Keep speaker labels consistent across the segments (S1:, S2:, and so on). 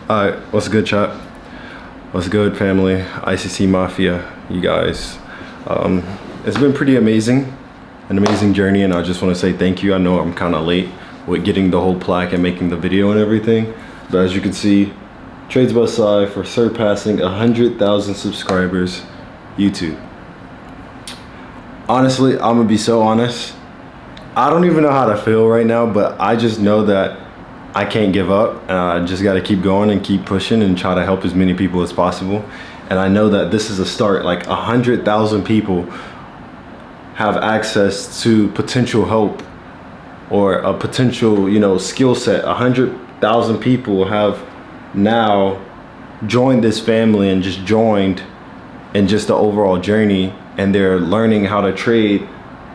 S1: Alright, what's good, chat? What's good, family? ICC Mafia, you guys. It's been pretty amazing, an amazing journey, and I just want to say thank you. I know I'm kind of late with getting the whole plaque and making the video and everything, but as you can see, trades by side for surpassing 100,000 subscribers, YouTube. Honestly, I'm gonna be so honest. I don't even know how to feel right now, but I just know that I can't give up, and I just got to keep going and keep pushing and try to help as many people as possible. And I know that this is a start. Like 100,000 people have access to potential help or a potential, skill set. 100,000 people have now joined this family and just joined in just the overall journey, and they're learning how to trade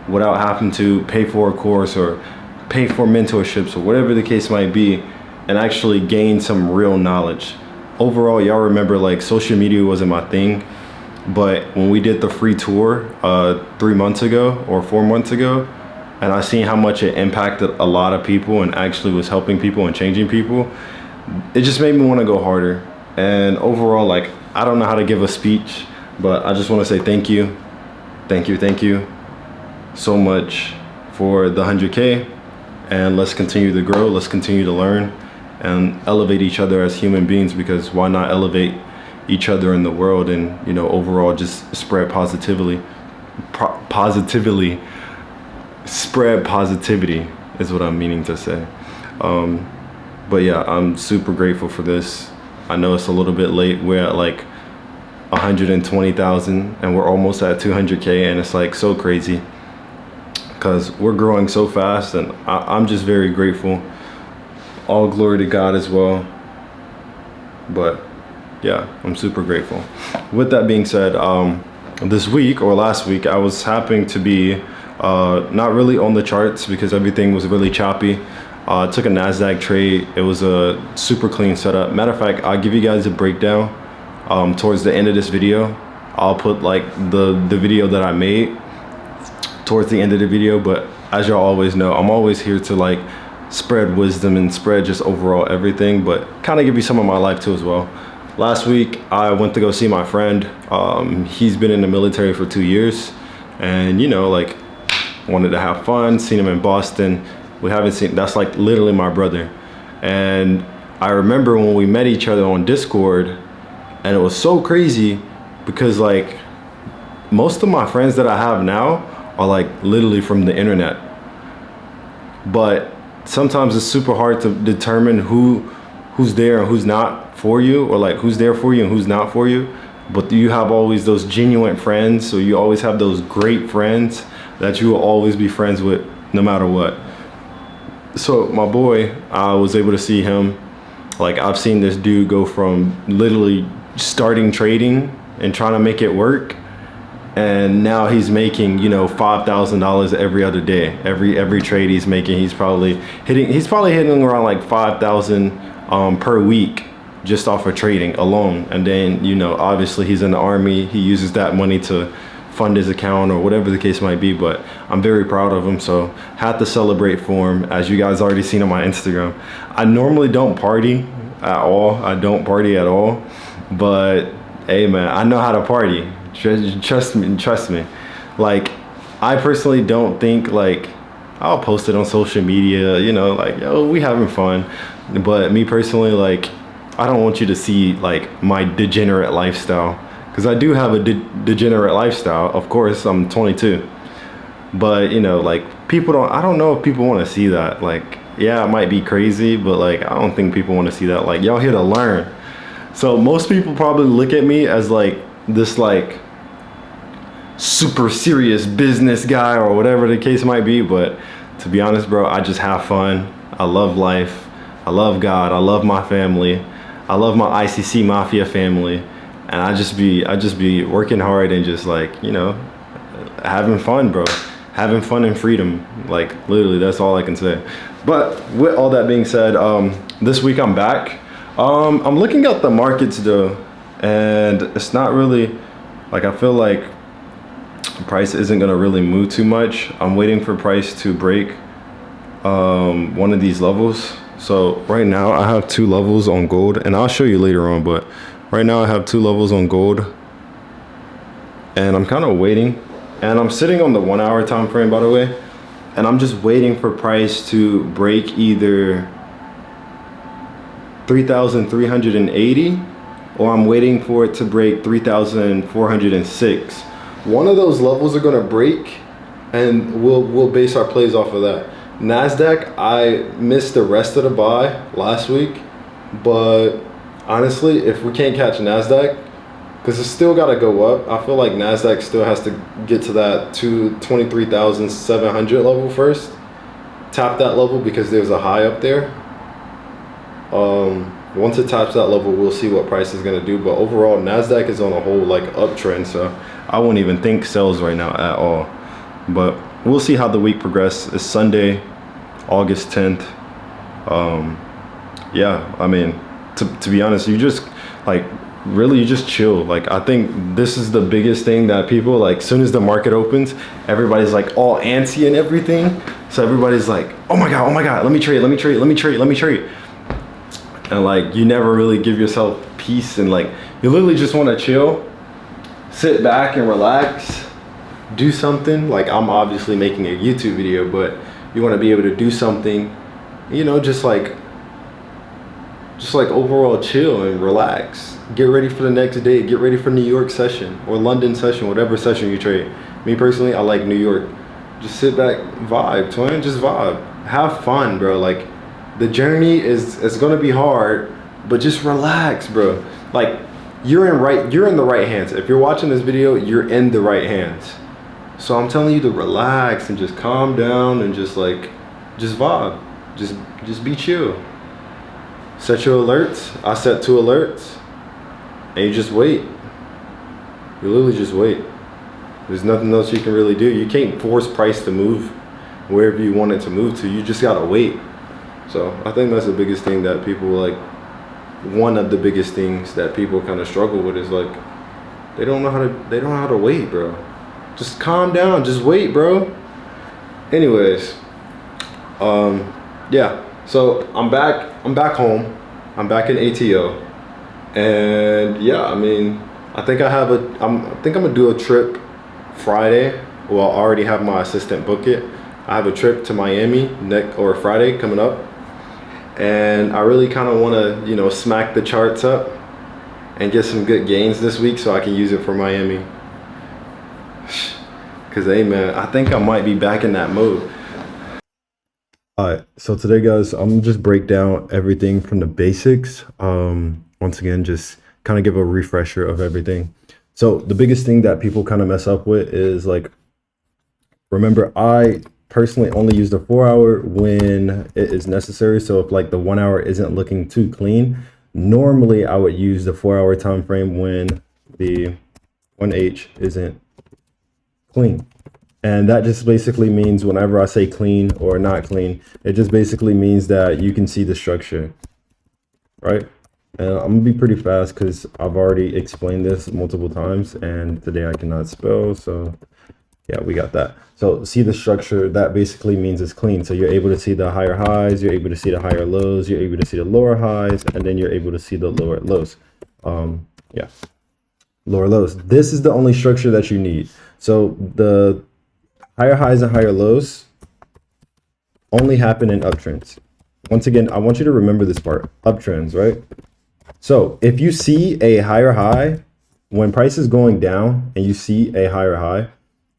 S1: without having to pay for a course or pay for mentorships or whatever the case might be, and actually gain some real knowledge. Overall, y'all remember, like, social media wasn't my thing, but when we did the free tour 3 months ago or 4 months ago, and I seen how much it impacted a lot of people and actually was helping people and changing people, it just made me want to go harder. And overall, like, I don't know how to give a speech, but I just want to say thank you so much for the 100K. And let's continue to grow, let's continue to learn and elevate each other as human beings, because why not elevate each other in the world and, overall just spread positively. Spread positivity is what I'm meaning to say. But yeah, I'm super grateful for this. I know it's a little bit late. We're at like 120,000 and we're almost at 200K, and it's like so crazy, because we're growing so fast, and I'm just very grateful. All glory to God as well. But yeah, I'm super grateful. With that being said, this week or last week, I was happening to be not really on the charts because everything was really choppy. I took a NASDAQ trade. It was a super clean setup. Matter of fact, I'll give you guys a breakdown towards the end of this video. I'll put like the video that I made towards the end of the video, but as y'all always know, I'm always here to like spread wisdom and spread just overall everything, but kind of give you some of my life too as well. Last week I went to go see my friend. He's been in the military for 2 years, and like wanted to have fun. Seen him in Boston. We haven't seen, that's like literally my brother. And I remember when we met each other on Discord, and it was so crazy because like most of my friends that I have now are like literally from the internet, but sometimes it's super hard to determine who's there and who's not for you, or like who's there for you and who's not for you. But you have always those genuine friends, so you always have those great friends that you will always be friends with no matter what. So my boy, I was able to see him. Like, I've seen this dude go from literally starting trading and trying to make it work, and now he's making $5,000 every other day. Every trade he's making, he's probably hitting around like 5,000 per week just off of trading alone. And then obviously he's in the army, he uses that money to fund his account or whatever the case might be. But I'm very proud of him, so had to celebrate for him. As you guys already seen on my Instagram, I normally don't party at all. I don't party at all, but hey man, I know how to party. Trust me. Like, I personally don't think, like, I'll post it on social media, like, yo, we having fun. But me personally, like, I don't want you to see like my degenerate lifestyle, because I do have a degenerate lifestyle. Of course, I'm 22, but like, I don't know if people want to see that. Like, yeah, it might be crazy, but like, I don't think people want to see that. Like, y'all here to learn. So most people probably look at me as like this like super serious business guy or whatever the case might be, but to be honest, bro, I just have fun. I love life. I love God. I love my family. I love my ICC Mafia family, and I just be working hard and just like having fun, bro. Having fun and freedom. Like, literally, that's all I can say. But with all that being said, this week I'm back. I'm looking at the markets though, and it's not really like, I feel like price isn't gonna really move too much. I'm waiting for price to break one of these levels. So right now I have 2 levels on gold, and I'll show you later on, but right now I have 2 levels on gold, and I'm kind of waiting, and I'm sitting on the 1 hour time frame, by the way, and I'm just waiting for price to break either 3,380, or I'm waiting for it to break 3,406. One of those levels are gonna break, and we'll base our plays off of that. NASDAQ, I missed the rest of the buy last week, but honestly, if we can't catch NASDAQ, because it's still got to go up, I feel like NASDAQ still has to get to that 23,700 level first. Tap that level because there's a high up there. Once it taps that level, we'll see what price is going to do. But overall, NASDAQ is on a whole like uptrend, so I won't even think sells right now at all. But we'll see how the week progresses. It's Sunday, August 10th. Yeah, I mean, to be honest, you just like really you just chill. Like, I think this is the biggest thing that people like, as soon as the market opens, everybody's like all antsy and everything. So everybody's like, oh my god, let me trade. And like, you never really give yourself peace, and like, you literally just want to chill, sit back and relax, do something. Like, I'm obviously making a YouTube video, but you want to be able to do something, you know, just like overall chill and relax. Get ready for the next day. Get ready for New York session or London session, whatever session you trade. Me personally, I like New York. Just sit back, vibe, twin. Just vibe. Have fun, bro. Like, the journey it's gonna be hard, but just relax, bro. Like, you're in the right hands. If you're watching this video, you're in the right hands. So I'm telling you to relax and just calm down and just vibe. Just be chill. Set your alerts. I set 2 alerts, and you just wait. You literally just wait. There's nothing else you can really do. You can't force price to move wherever you want it to move to. You just gotta wait. So I think that's the biggest thing that people like. One of the biggest things that people kind of struggle with is like, they don't know how to wait, bro. Just calm down, just wait, bro. Anyways, yeah. So I'm back home. I'm back in ATO, and yeah, I mean, I think I'm gonna do a trip Friday. Well, I already have my assistant book it. I have a trip to Miami Friday coming up, and I really kind of want to, you know, smack the charts up and get some good gains this week so I can use it for Miami. Cause hey man, I think I might be back in that mode. Alright, so today guys, I'm gonna just break down everything from the basics. Once again, just kind of give a refresher of everything. So the biggest thing that people kind of mess up with is like, remember, I personally only use the 4 hour when it is necessary. So if like the 1 hour isn't looking too clean, normally I would use the 4 hour time frame when the 1H isn't clean. And that just basically means whenever I say clean or not clean, it just basically means that you can see the structure, right? And I'm gonna be pretty fast because I've already explained this multiple times, and today I cannot spell, so yeah, we got that. So see the structure, that basically means it's clean. So you're able to see the higher highs, you're able to see the higher lows, you're able to see the lower highs, and then you're able to see the lower lows. Yeah, lower lows. This is the only structure that you need. So the higher highs and higher lows only happen in uptrends. Once again, I want you to remember this part, uptrends, right? So if you see a higher high, when price is going down and you see a higher high,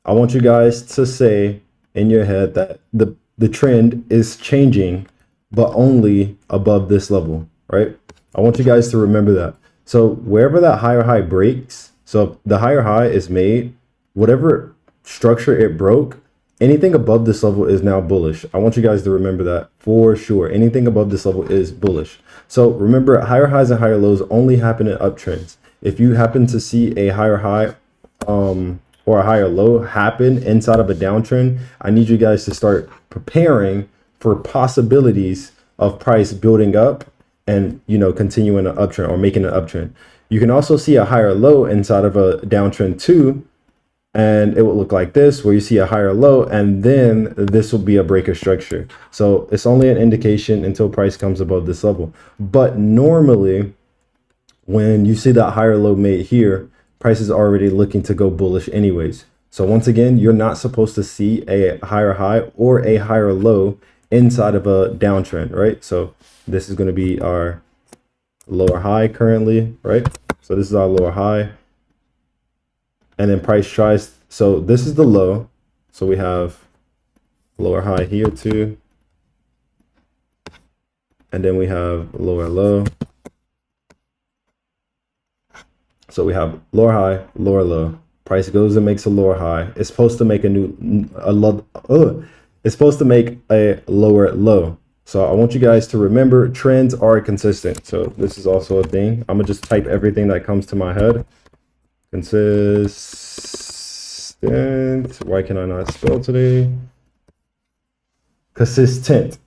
S1: I want you guys to say in your head that the trend is changing, but only above this level, right? I want you guys to remember that. So wherever that higher high breaks, so if the higher high is made, whatever structure it broke, anything above this level is now bullish. I want you guys to remember that for sure. Anything above this level is bullish. So remember, higher highs and higher lows only happen in uptrends. If you happen to see a higher high or a higher low happen inside of a downtrend, I need you guys to start preparing for possibilities of price building up and, you know, continuing an uptrend or making an uptrend. You can also see a higher low inside of a downtrend too, and it will look like this, where you see a higher low, and then this will be a breaker structure. So it's only an indication until price comes above this level. But normally when you see that higher low made here, price is already looking to go bullish anyways. So once again, you're not supposed to see a higher high or a higher low inside of a downtrend, right? So this is going to be our lower high currently, right? So this is our lower high, and then price tries, so this is the low, so we have lower high here too, and then we have lower low. So we have lower high, lower low. Price goes and makes a lower high. It's supposed to make it's supposed to make a lower low. So I want you guys to remember, trends are consistent. So this is also a thing. I'm gonna just type everything that comes to my head. Consistent. Why can I not spell today? Consistent.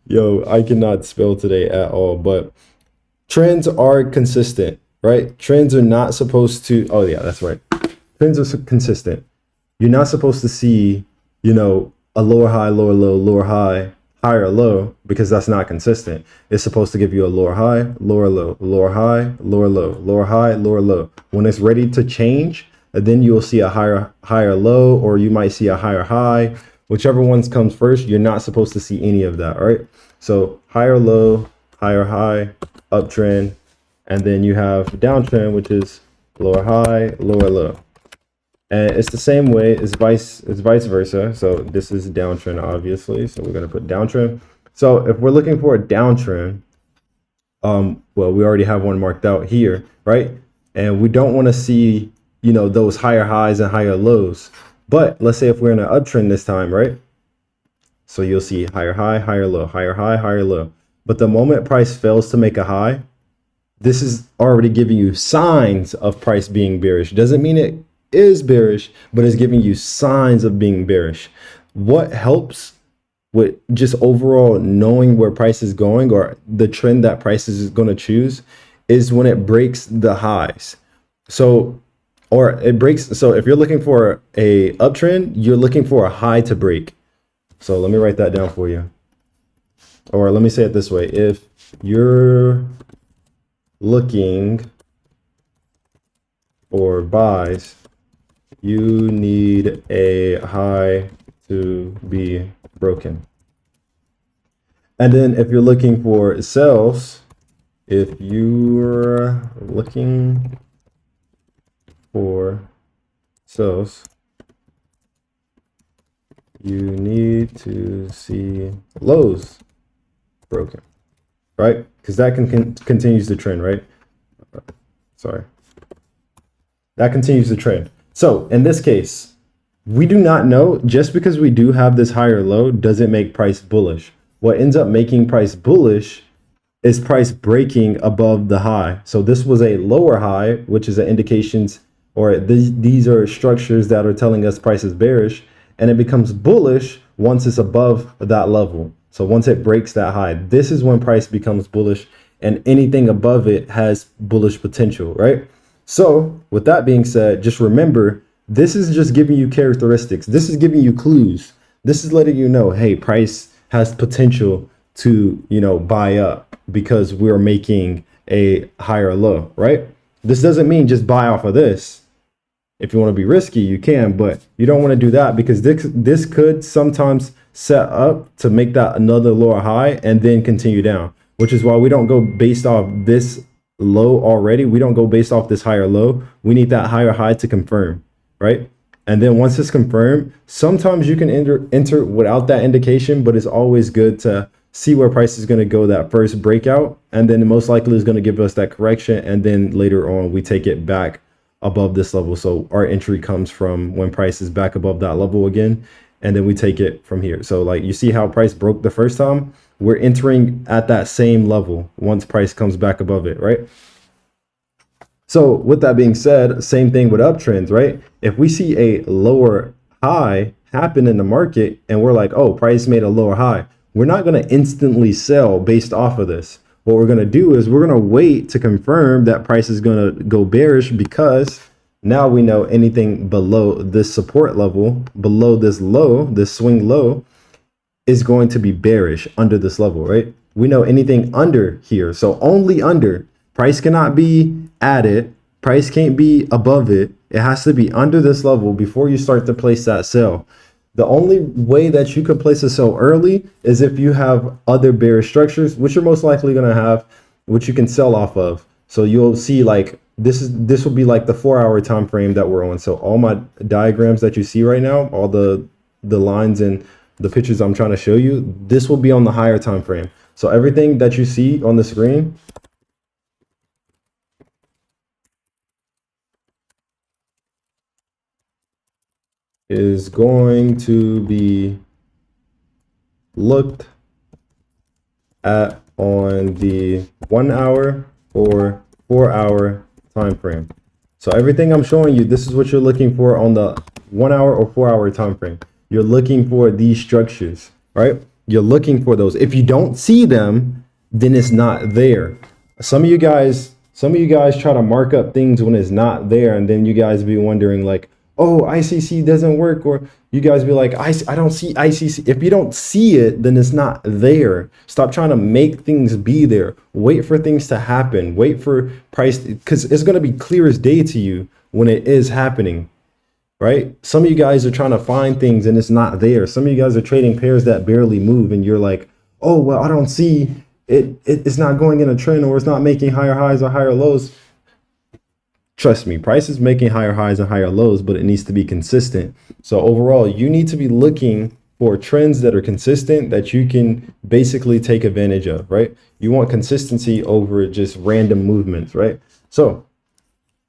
S1: Yo, I cannot spell today at all, but trends are consistent, right? Trends are not supposed to, oh yeah, that's right. Trends are consistent. You're not supposed to see, you know, a lower high, lower low, lower high, higher low, because that's not consistent. It's supposed to give you a lower high, lower low, lower high, lower low, lower high, lower low. When it's ready to change, then you'll see a higher low, or you might see a higher high. Whichever ones comes first, you're not supposed to see any of that, right? So higher low, higher high, uptrend, and then you have downtrend, which is lower high, lower low. And it's the same way, it's vice versa. So this is downtrend, obviously. So we're going to put downtrend. So if we're looking for a downtrend, well, we already have one marked out here, right? And we don't want to see, you know, those higher highs and higher lows. But let's say if we're in an uptrend this time, right? So you'll see higher high, higher low, higher high, higher low. But the moment price fails to make a high, this is already giving you signs of price being bearish. Doesn't mean it is bearish, but it's giving you signs of being bearish. What helps with just overall knowing where price is going, or the trend that price is going to choose, is when it breaks the highs. So, or it breaks. So if you're looking for a uptrend, you're looking for a high to break. So let me write that down for you. Or let me say it this way. If you're looking for buys, you need a high to be broken. And then if you're looking for sells, if you're looking for sells, you need to see lows broken, right? Because that continues the trend, right? Sorry. That continues the trend. So in this case, we do not know, just because we do have this higher low doesn't make price bullish. What ends up making price bullish is price breaking above the high. So this was a lower high, which is an indications, or these are structures that are telling us price is bearish, and it becomes bullish once it's above that level. So once it breaks that high, this is when price becomes bullish, and anything above it has bullish potential, right? So with that being said, just remember, this is just giving you characteristics. This is giving you clues. This is letting you know, hey, price has potential to, you know, buy up because we're making a higher low, right? This doesn't mean just buy off of this. If you want to be risky, you can, but you don't want to do that, because this could sometimes set up to make that another lower high and then continue down, which is why we don't go based off this low already. We don't go based off this higher low. We need that higher high to confirm, right? And then once it's confirmed, sometimes you can enter without that indication, but it's always good to see where price is going to go that first breakout, and then most likely is going to give us that correction, and then later on we take it back above this level. So our entry comes from when price is back above that level again, and then we take it from here. So like you see how price broke the first time, we're entering at that same level once price comes back above it, right? So with that being said, same thing with uptrends, right? If we see a lower high happen in the market and we're like, oh, price made a lower high, we're not going to instantly sell based off of this. What we're going to do is we're going to wait to confirm that price is going to go bearish, because Now we know anything below this support level, below this low, this swing low, is going to be bearish under this level, right? We know anything under here. So only under. Price cannot be at it. Price can't be above it. It has to be under this level before you start to place that sell. The only way that you can place a sell early is if you have other bearish structures, which you're most likely going to have, which you can sell off of. So you'll see like this will be like the 4-hour time frame that we're on. So all my diagrams that you see right now, all the lines and the pictures I'm trying to show you, this will be on the higher time frame. So everything that you see on the screen is going to be looked at on the 1 hour or 4-hour time frame. So everything I'm showing you, this is what you're looking for on the 1 hour or 4-hour time frame. You're looking for these structures, right? You're looking for those. If you don't see them, then it's not there. Some of you guys try to mark up things when it's not there, and then you guys be wondering like, oh, ICC doesn't work, or you guys be like, I don't see ICC. If you don't see it, then it's not there. Stop trying to make things be there. Wait for things to happen. Wait for price, because it's going to be clear as day to you when it is happening, right? Some of you guys are trying to find things and it's not there. Some of you guys are trading pairs that barely move, and you're like, oh, well, I don't see it. It's not going in a trend, or it's not making higher highs or higher lows. Trust me, price is making higher highs and higher lows, but it needs to be consistent. So overall, you need to be looking for trends that are consistent that you can basically take advantage of, right? You want consistency over just random movements, right? So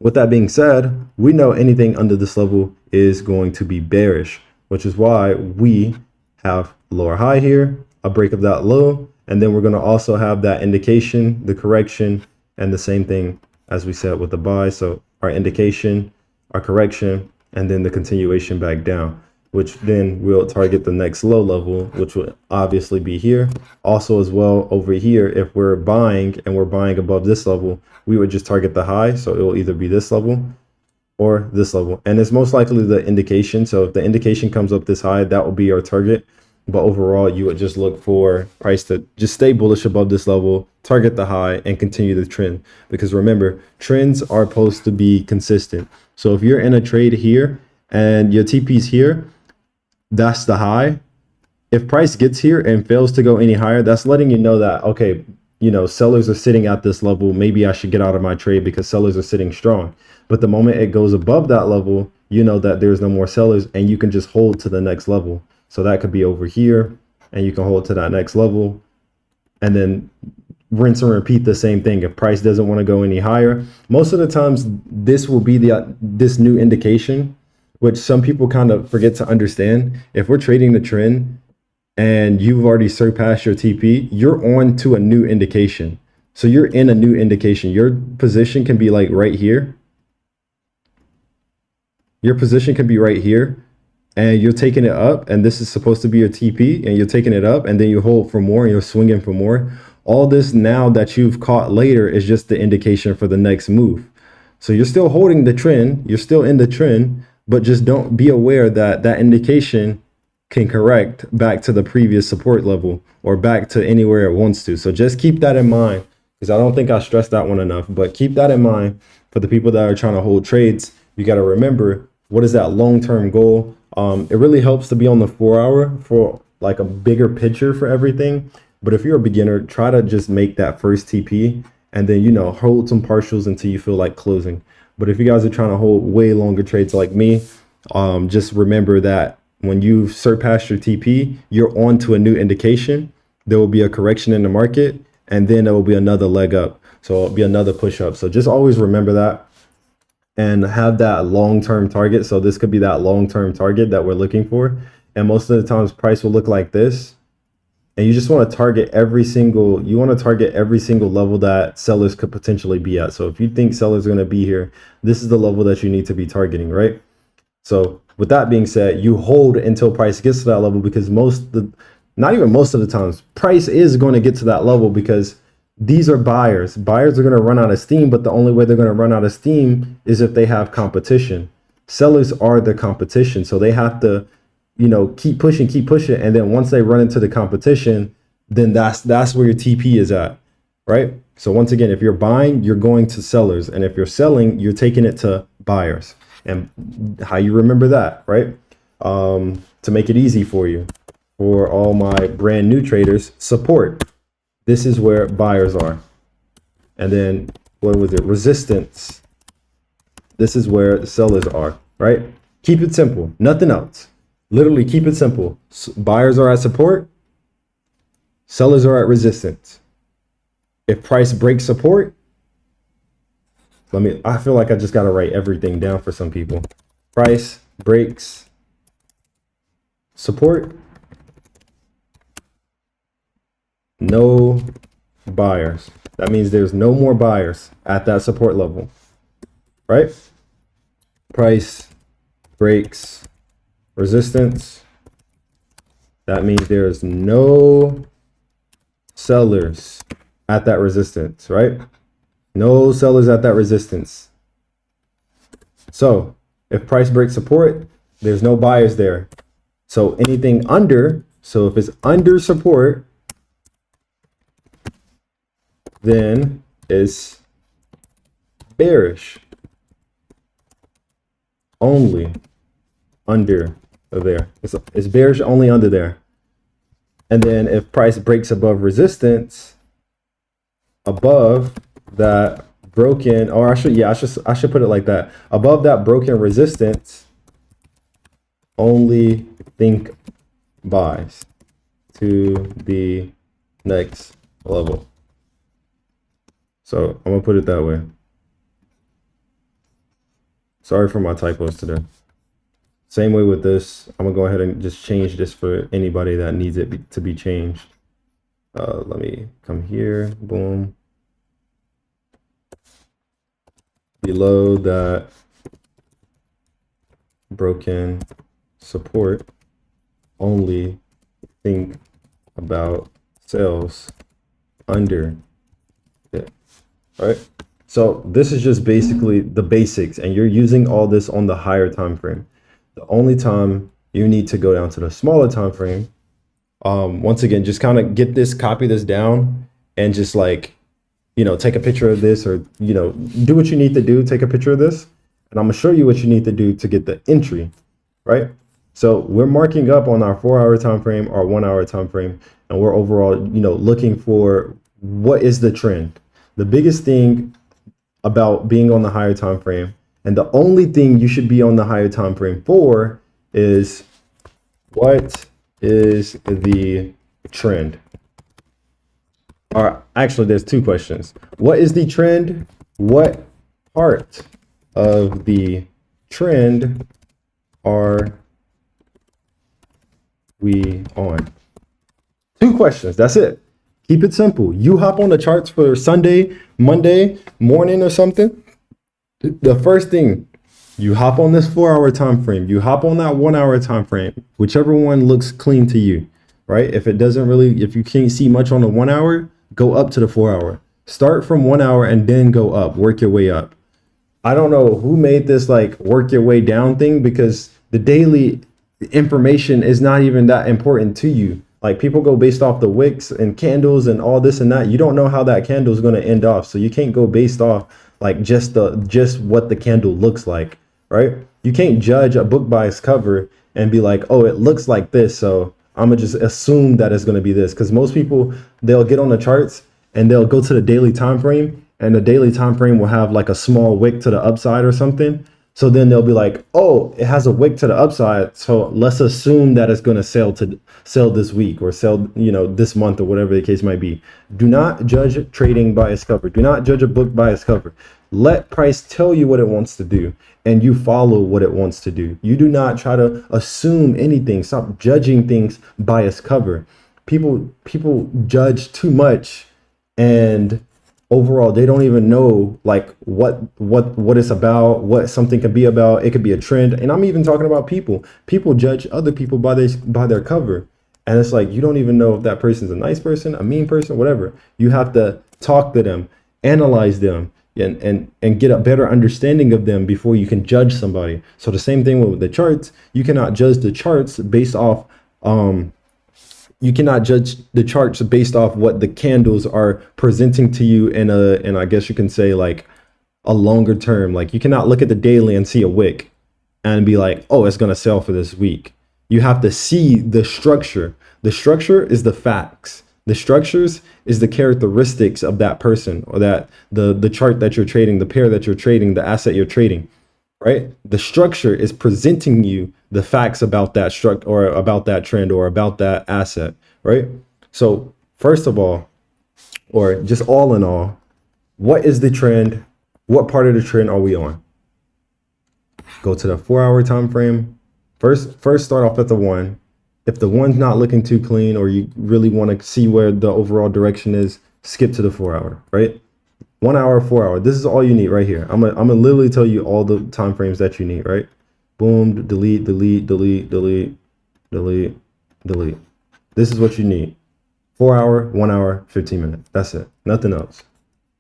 S1: with that being said, we know anything under this level is going to be bearish, which is why we have lower high here, a break of that low, and then we're going to also have that indication, the correction, and the same thing as we said with the buy. So our indication, our correction, and then the continuation back down, which then will target the next low level, which would obviously be here. Also as well over here, if we're buying and we're buying above this level, we would just target the high. So it will either be this level or this level. And it's most likely the indication. So if the indication comes up this high, that will be our target. But overall, you would just look for price to just stay bullish above this level, target the high, and continue the trend. Because remember, trends are supposed to be consistent. So if you're in a trade here and your TP's here, that's the high. If price gets here and fails to go any higher, that's letting you know that, okay, you know, sellers are sitting at this level. Maybe I should get out of my trade because sellers are sitting strong. But the moment it goes above that level, you know that there's no more sellers and you can just hold to the next level. So that could be over here, and you can hold to that next level and then rinse and repeat the same thing. If price doesn't want to go any higher, most of the times this will be this new indication, which some people kind of forget to understand. If we're trading the trend and you've already surpassed your TP, you're on to a new indication. So you're in a new indication. Your position can be like right here. Your position can be right here. And you're taking it up, and this is supposed to be your TP, and you're taking it up, and then you hold for more, and you're swinging for more. All this now that you've caught later is just the indication for the next move. So you're still holding the trend, you're still in the trend, but just don't be aware that that indication can correct back to the previous support level or back to anywhere it wants to. So just keep that in mind, because I don't think I stressed that one enough, but keep that in mind for the people that are trying to hold trades. You got to remember, what is that long-term goal? It really helps to be on the 4-hour for like a bigger picture for everything. But if you're a beginner, try to just make that first TP and then, you know, hold some partials until you feel like closing. But if you guys are trying to hold way longer trades like me, just remember that when you surpass your TP, you're on to a new indication. There will be a correction in the market, and then there will be another leg up. So it'll be another push up. So just always remember that and have that long-term target. So this could be that long-term target that we're looking for. And most of the times price will look like this. And you just want to target every single level that sellers could potentially be at. So if you think sellers are going to be here, this is the level that you need to be targeting, right? So with that being said, you hold until price gets to that level, because not even most of the times, price is going to get to that level, because These are buyers. Buyers are going to run out of steam, but the only way they're going to run out of steam is if they have competition. Sellers are the competition, so they have to, keep pushing, and then once they run into the competition, then that's where your TP is at, right? So once again, if you're buying, you're going to sellers, and if you're selling, you're taking it to buyers. And how you remember that, right? To make it easy for you, for all my brand new traders, support. This is where buyers are. And then what was it? Resistance. This is where the sellers are, right? Keep it simple. Nothing else. Literally keep it simple. Buyers are at support. Sellers are at resistance. If price breaks support, I feel like I just got to write everything down for some people. Price breaks support. No buyers. That means there's no more buyers at that support level, right? Price breaks resistance. That means there's no sellers at that resistance, right? No sellers at that resistance. So if price breaks support, there's no buyers there. So anything under, so if it's under support, then it's bearish. Only under there. It's bearish only under there. And then if price breaks above resistance, above that broken, or I should put it like that. Above that broken resistance, only think buys to the next level. So I'm gonna put it that way. Sorry for my typos today. Same way with this. I'm gonna go ahead and just change this for anybody that needs it to be changed. Let me come here, boom. Below that broken support, only think about sales under it. All right, so this is just basically the basics, and you're using all this on the higher time frame. The only time you need to go down to the smaller time frame, once again, just kind of get this, copy this down, and just like, take a picture of this, or do what you need to do. Take a picture of this, and I'm gonna show you what you need to do to get the entry, right? So we're marking up on our 4-hour time frame, our 1-hour time frame, and we're overall, looking for what is the trend. The biggest thing about being on the higher time frame, and the only thing you should be on the higher time frame for, is what is the trend? Or actually, there's two questions. What is the trend? What part of the trend are we on? Two questions. That's it. Keep it simple. You hop on the charts for Sunday, Monday morning or something. The first thing, you hop on this 4-hour time frame. You hop on that 1-hour time frame, whichever one looks clean to you, right? If you can't see much on the 1 hour, go up to the 4-hour. Start from 1 hour and then go up. Work your way up. I don't know who made this like work your way down thing, because the daily information is not even that important to you. Like, people go based off the wicks and candles and all this and that. You don't know how that candle is going to end off, so you can't go based off like just what the candle looks like, right? You can't judge a book by its cover and be like, oh, it looks like this, so I'm gonna just assume that it's gonna be this. Because most people, they'll get on the charts and they'll go to the daily time frame, and the daily time frame will have like a small wick to the upside or something. So then they'll be like, oh, it has a wick to the upside, so let's assume that it's going to sell this week, or sell, this month, or whatever the case might be. Do not judge trading by its cover. Do not judge a book by its cover. Let price tell you what it wants to do, and you follow what it wants to do. You do not try to assume anything. Stop judging things by its cover. People judge too much, and overall they don't even know like what it's about, what something could be about. It could be a trend. And I'm even talking about people judge other people by their cover, and it's like, you don't even know if that person's a nice person, a mean person, whatever. You have to talk to them, analyze them, and get a better understanding of them before you can judge somebody. So the same thing with the charts. You cannot judge the charts based off what the candles are presenting to you in and I guess you can say like a longer term. Like you cannot look at the daily and see a wick and be like, oh, it's going to sell for this week. You have to see the structure. The structure is the facts. The structures is the characteristics of that person, or that the chart that you're trading, the pair that you're trading, the asset you're trading, right? The structure is presenting you the facts about that or about that trend or about that asset, right? So first of all, or just all in all, what is the trend? What part of the trend are we on? Go to the 4-hour time frame. First start off at the 1. If the 1's not looking too clean, or you really want to see where the overall direction is, skip to the 4-hour, right? 1 hour, 4 hour. This is all you need right here. I'm gonna literally tell you all the time frames that you need, right? Boom, delete, delete, delete, delete, delete, delete. This is what you need. 4 hour, 1 hour, 15 minutes. That's it. Nothing else.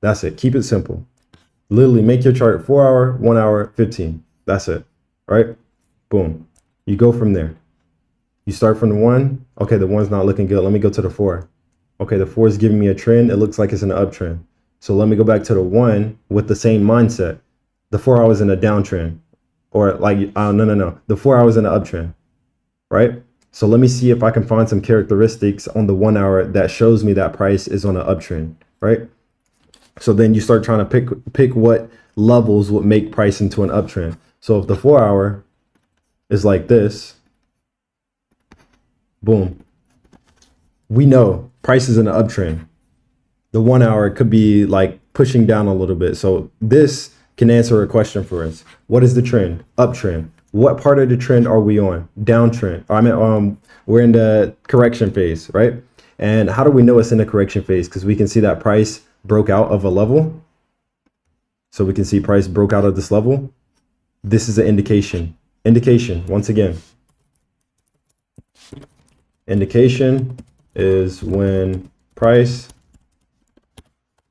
S1: That's it. Keep it simple. Literally make your chart 4 hour, 1 hour, 15. That's it. Right? Boom. You go from there. You start from the 1. Okay, the 1's not looking good. Let me go to the 4. Okay, the 4 is giving me a trend. It looks like it's an uptrend. So let me go back to the 1 with the same mindset. The 4 hours in a downtrend, or like, no. The 4 hours in an uptrend, right? So let me see if I can find some characteristics on the 1 hour that shows me that price is on an uptrend, right? So then you start trying to pick what levels would make price into an uptrend. So if the 4 hour is like this, boom, we know price is in an uptrend. The 1 hour could be like pushing down a little bit. So this can answer a question for us. What is the trend? Uptrend. What part of the trend are we on? Downtrend. We're in the correction phase, right? And how do we know it's in the correction phase? Because we can see that price broke out of a level. So we can see price broke out of this level. This is an indication. Indication, once again. Indication is when price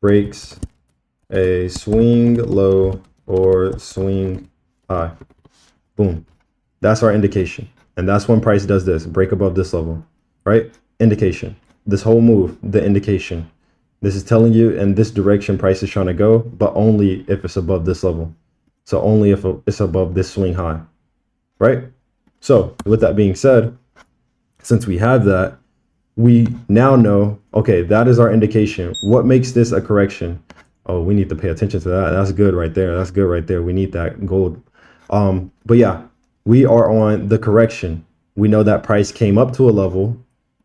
S1: breaks a swing low or swing high. Boom. That's our indication. And that's when price does this, break above this level, right? Indication. This whole move, the indication. This is telling you in this direction price is trying to go, but only if it's above this level. So only if it's above this swing high, right? So with that being said, since we have that, we now know, okay, that is our indication. What makes this a correction? Oh, we need to pay attention to that. That's good right there. That's good right there. We need that gold. But yeah, we are on the correction. We know that price came up to a level.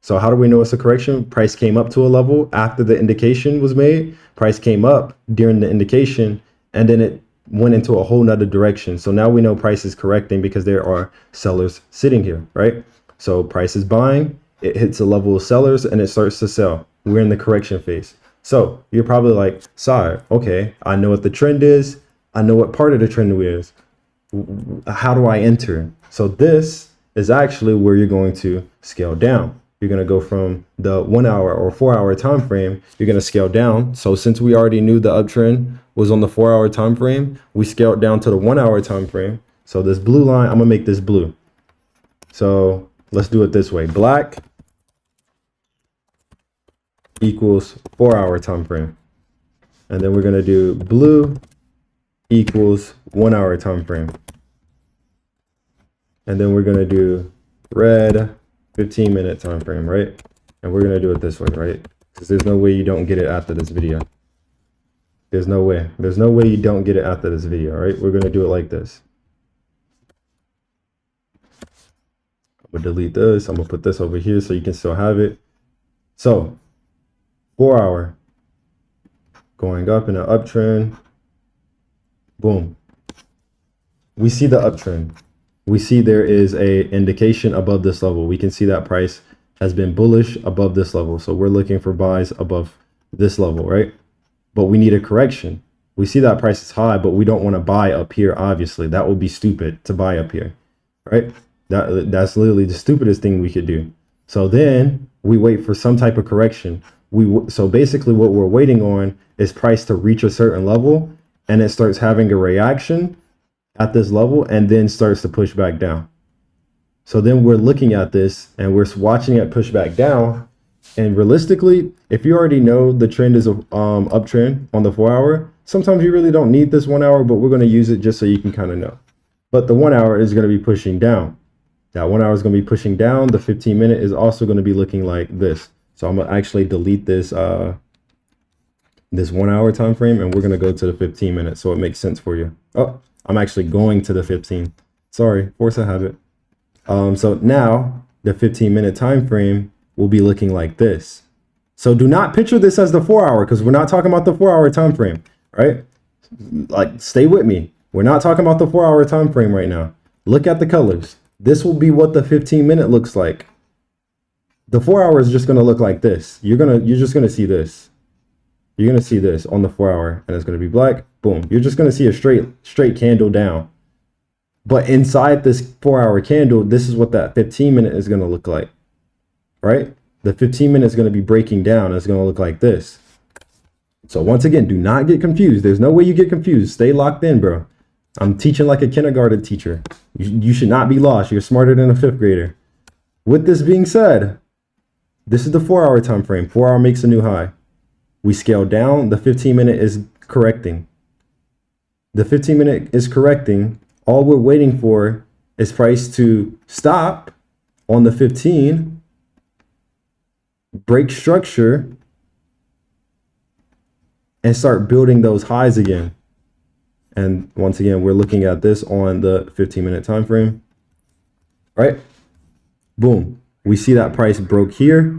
S1: So how do we know it's a correction? Price came up to a level after the indication was made. Price came up during the indication, and then it went into a whole nother direction. So now we know price is correcting because there are sellers sitting here, right? So price is buying, it hits a level of sellers, and it starts to sell. We're in the correction phase. So you're probably like, Sire, okay, I know what the trend is. I know what part of the trend is. How do I enter? So this is actually where you're going to scale down. You're going to go from the 1 hour or 4 hour time frame. You're going to scale down. So since we already knew the uptrend was on the 4 hour time frame, we scaled down to the 1 hour time frame. So this blue line, I'm going to make this blue. So let's do it this way. Black equals 4 hour time frame. And then we're going to do blue equals 1 hour time frame. And then we're going to do red 15-minute time frame, right? And we're going to do it this way, right? Because there's no way you don't get it after this video. There's no way. There's no way you don't get it after this video, right? We're going to do it like this. I'm going to delete this. I'm going to put this over here so you can still have it. So 4 hour going up in an uptrend. Boom. We see the uptrend. We see there is a indication above this level. We can see that price has been bullish above this level. So we're looking for buys above this level, right? But we need a correction. We see that price is high, but we don't want to buy up here. Obviously, that would be stupid to buy up here, right? That's literally the stupidest thing we could do. So then we wait for some type of correction. So basically what we're waiting on is price to reach a certain level, and it starts having a reaction at this level and then starts to push back down. So then we're looking at this and we're watching it push back down. And realistically, if you already know the trend is a uptrend on the 4 hour, sometimes you really don't need this 1 hour, but we're going to use it just so you can kind of know. But the 1 hour is going to be pushing down. That 1 hour is going to be pushing down. The 15 minute is also going to be looking like this. So I'm going to actually delete this this 1 hour time frame, and we're going to go to the 15 minutes so it makes sense for you. Oh, I'm actually going to the 15. Sorry, force a habit. So now the 15-minute time frame will be looking like this. So do not picture this as the 4 hour, because we're not talking about the 4 hour time frame, right? Like, stay with me. We're not talking about the 4 hour time frame right now. Look at the colors. This will be what the 15-minute looks like. The 4 hour is just going to look like this. You're just going to see this. You're going to see this on the 4 hour, and it's going to be black. Boom. You're just going to see a straight candle down. But inside this 4 hour candle, this is what that 15-minute is going to look like, right? The 15-minute is going to be breaking down. It's going to look like this. So once again, do not get confused. There's no way you get confused. Stay locked in, bro. I'm teaching like a kindergarten teacher. You should not be lost. You're smarter than a 5th grader. With this being said, this is the 4 hour time frame. 4 hour makes a new high. We scale down. The 15-minute is correcting. The 15-minute is correcting. All we're waiting for is price to stop on the 15, break structure, and start building those highs again. And once again, we're looking at this on the 15-minute time frame, right? Boom. We see that price broke here.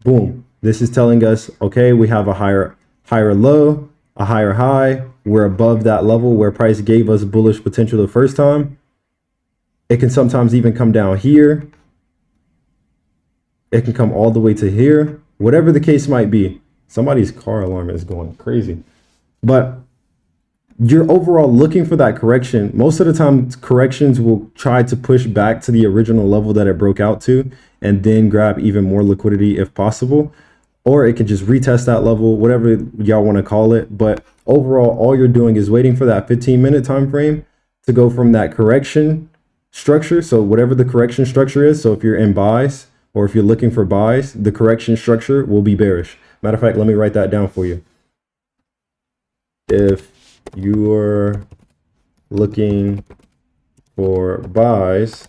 S1: Boom. This is telling us, okay, we have a higher low, a higher high. We're above that level where price gave us bullish potential the first time. It can sometimes even come down here. It can come all the way to here. Whatever the case might be. Somebody's car alarm is going crazy. But you're overall looking for that correction. Most of the time, corrections will try to push back to the original level that it broke out to and then grab even more liquidity if possible. Or it can just retest that level, whatever y'all want to call it. But overall, all you're doing is waiting for that 15-minute time frame to go from that correction structure. So whatever the correction structure is. So if you're in buys or if you're looking for buys, the correction structure will be bearish. Matter of fact, let me write that down for you. If you're looking for buys,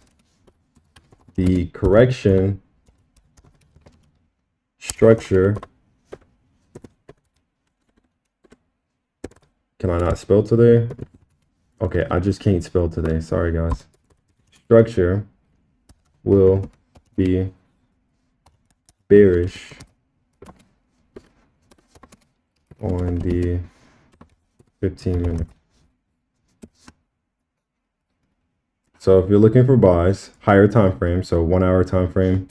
S1: the correction structure, can I not spell today? Okay, I just can't spell today. Sorry, guys. Structure will be bearish on the 15-minute. So if you're looking for buys, higher time frame, so 1 hour time frame,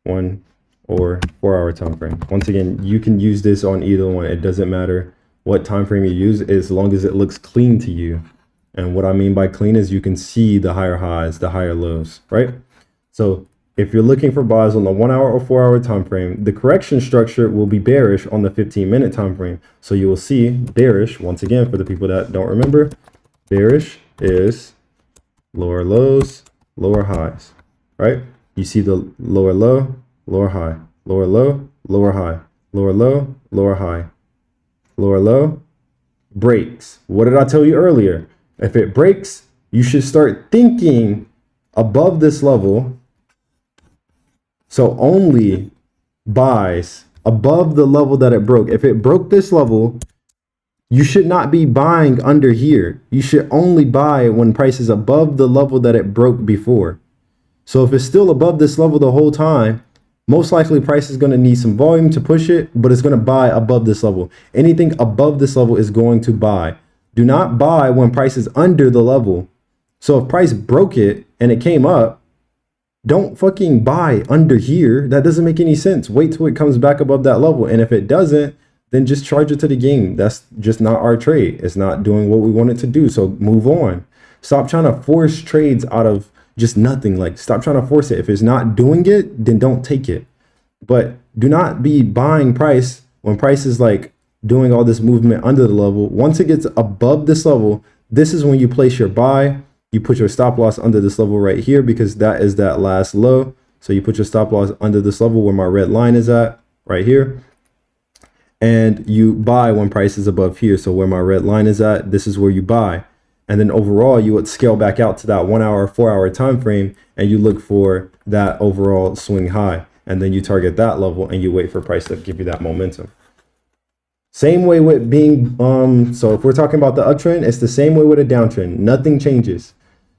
S1: 1 or 4 hour time frame. Once again, you can use this on either one. It doesn't matter what time frame you use, as long as it looks clean to you. And what I mean by clean is you can see the higher highs, the higher lows, right? So if you're looking for buys on the 1 hour or 4 hour time frame, the correction structure will be bearish on the 15-minute time frame. So you will see bearish, once again, for the people that don't remember, bearish is lower lows, lower highs, right? You see the lower low, lower high, lower low, lower high, lower low, lower high, lower low, breaks. What did I tell you earlier? If it breaks, you should start thinking above this level. So only buys above the level that it broke. If it broke this level, you should not be buying under here. You should only buy when price is above the level that it broke before. So if it's still above this level the whole time, most likely price is going to need some volume to push it, but it's going to buy above this level. Anything above this level is going to buy. Do not buy when price is under the level. So if price broke it and it came up, don't fucking buy under here. That doesn't make any sense. Wait till it comes back above that level. And if it doesn't, then just charge it to the game. That's just not our trade. It's not doing what we want it to do. So move on. Stop trying to force trades out of just nothing. Like, stop trying to force it. If it's not doing it, then don't take it. But do not be buying price when price is like doing all this movement under the level. Once it gets above this level, this is when you place your buy. You put your stop loss under this level right here because that is that last low. So you put your stop loss under this level where my red line is at right here. And you buy when price is above here. So where my red line is at, this is where you buy. And then overall, you would scale back out to that 1 hour, 4 hour time frame, and you look for that overall swing high. And then you target that level and you wait for price to give you that momentum. Same way with being, so if we're talking about the uptrend, it's the same way with a downtrend. Nothing changes.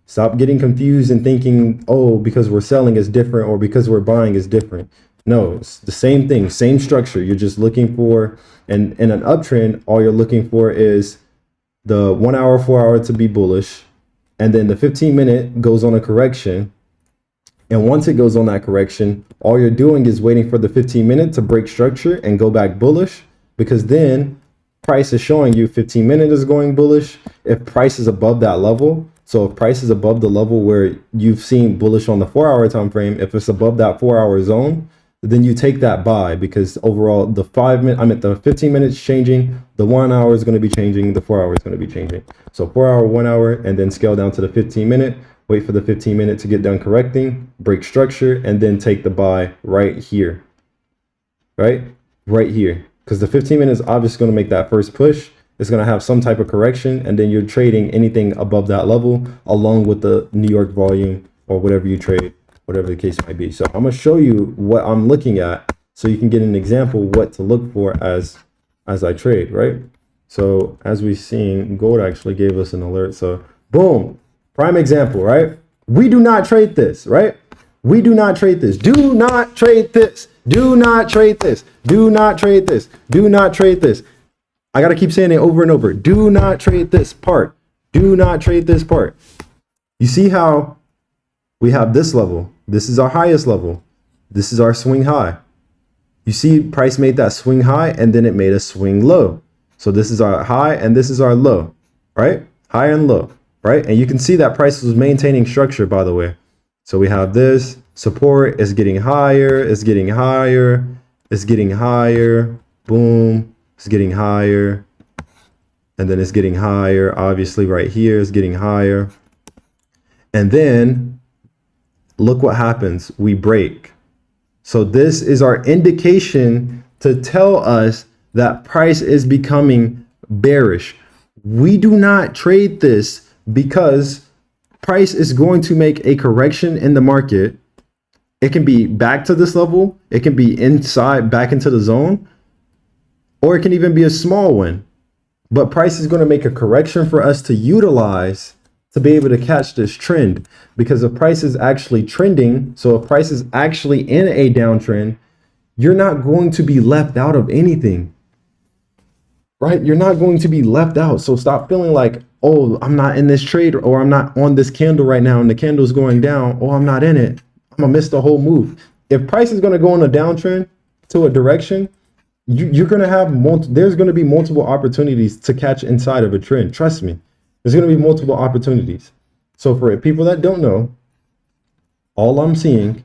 S1: Stop getting confused and thinking, oh, because we're selling is different or because we're buying is different. No, it's the same thing, same structure. You're just looking for, and in an uptrend, all you're looking for is the 1 hour, 4 hour to be bullish. And then the 15-minute goes on a correction. And once it goes on that correction, all you're doing is waiting for the 15-minute to break structure and go back bullish, because then price is showing you 15-minute is going bullish. If price is above that level, so if price is above the level where you've seen bullish on the 4 hour time frame, if it's above that 4 hour zone, then you take that buy, because overall the 15 minutes changing, the 1 hour is going to be changing, the 4 hour is going to be changing. So 4 hour, 1 hour, and then scale down to the 15-minute, wait for the 15-minute to get done correcting, break structure, and then take the buy right here, right here. Because the 15-minute is obviously going to make that first push. It's going to have some type of correction, and then you're trading anything above that level along with the New York volume or whatever you trade, whatever the case might be. So I'm going to show you what I'm looking at so you can get an example what to look for as I trade, right? So as we've seen, gold actually gave us an alert. So boom, prime example, right? We do not trade this, right? We do not trade this. Do not trade this. Do not trade this. Do not trade this. Do not trade this. I got to keep saying it over and over. Do not trade this part. Do not trade this part. You see how we have this level. This is our highest level. This is our swing high. You see price made that swing high and then it made a swing low. So this is our high and this is our low, right? High and low, right? And you can see that price was maintaining structure, by the way. So we have this support is getting higher, it's getting higher, it's getting higher, boom, it's getting higher, and then it's getting higher. Obviously right here is getting higher. And then look what happens, we break. So this is our indication to tell us that price is becoming bearish. We do not trade this because price is going to make a correction in the market. It can be back to this level, it can be inside back into the zone, or it can even be a small one. But price is going to make a correction for us to utilize to be able to catch this trend. Because if price is actually trending, so if price is actually in a downtrend, you're not going to be left out of anything, right? You're not going to be left out. So stop feeling like, oh, I'm not in this trade, or I'm not on this candle right now and the candle's going down. Oh, I'm not in it. I'm gonna miss the whole move. If price is going to go in a downtrend to a direction, you're going to have there's going to be multiple opportunities to catch inside of a trend. Trust me, there's going to be multiple opportunities. So for people that don't know, all I'm seeing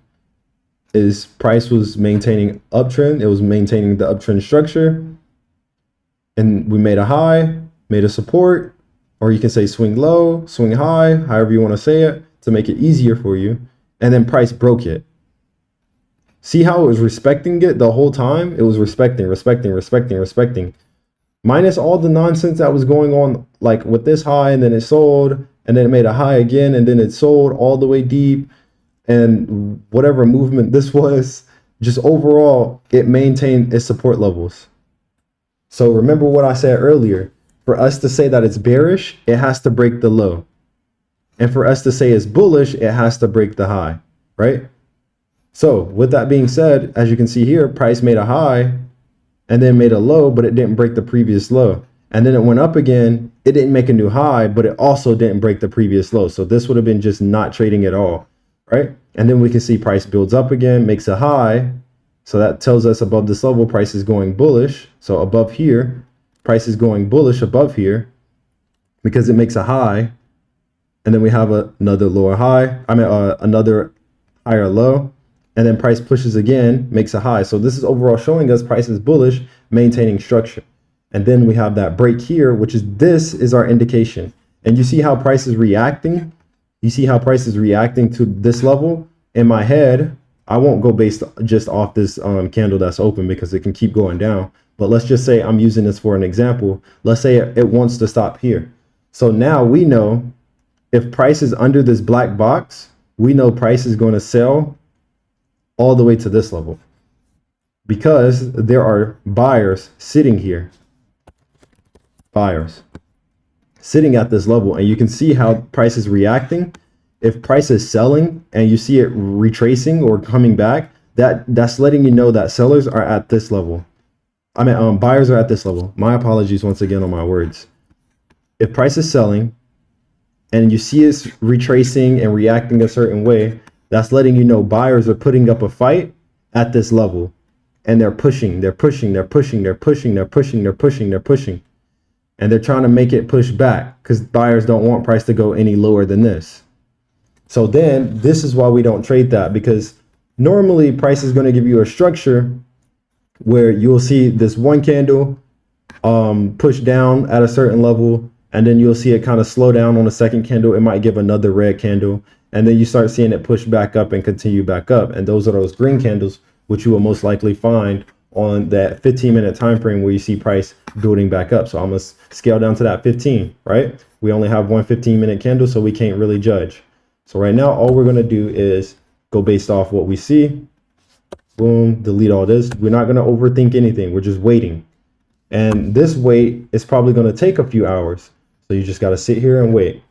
S1: is price was maintaining uptrend. It was maintaining the uptrend structure, and we made a high, made a support, or you can say swing low, swing high, however you want to say it to make it easier for you. And then price broke it. See how it was respecting it the whole time? It was respecting. Minus all the nonsense that was going on, like with this high, and then it sold, and then it made a high again, and then it sold all the way deep, and whatever movement this was, just overall, it maintained its support levels. So remember what I said earlier. For us to say that it's bearish, it has to break the low. And for us to say it's bullish, it has to break the high, right? So with that being said, as you can see here, price made a high and then made a low, but it didn't break the previous low. And then it went up again. It didn't make a new high, but it also didn't break the previous low. So this would have been just not trading at all, right? And then we can see price builds up again, makes a high. So that tells us above this level, price is going bullish. So above here, price is going bullish above here because it makes a high. And then we have another lower high, another higher low. and then price pushes again, makes a high. So this is overall showing us price is bullish, maintaining structure. And then we have that break here, which is, this is our indication. And you see how price is reacting? You see how price is reacting to this level? In my head, I won't go based just off this candle that's open because it can keep going down. But let's just say I'm using this for an example. Let's say it wants to stop here. So now we know if price is under this black box, we know price is going to sell all the way to this level because there are buyers sitting here. Buyers sitting at this level, and you can see how price is reacting. If price is selling and you see it retracing or coming back, that's letting you know that sellers are at this level. I mean, buyers are at this level. My apologies once again on my words. If price is selling and you see it's retracing and reacting a certain way, that's letting you know buyers are putting up a fight at this level, and they're pushing, they're pushing, they're pushing, they're pushing, they're pushing, they're pushing, they're pushing. And they're trying to make it push back because buyers don't want price to go any lower than this. So then this is why we don't trade that, because normally price is going to give you a structure where you'll see this one candle push down at a certain level, and then you'll see it kind of slow down on the second candle. It might give another red candle, and then you start seeing it push back up and continue back up. And those are those green candles, which you will most likely find on that 15-minute time frame where you see price building back up. So I'm gonna scale down to that 15, right? We only have one 15-minute candle, so we can't really judge. So right now, all we're gonna do is go based off what we see. Boom, delete all this. We're not gonna overthink anything. We're just waiting. And this wait is probably gonna take a few hours. So you just gotta sit here and wait.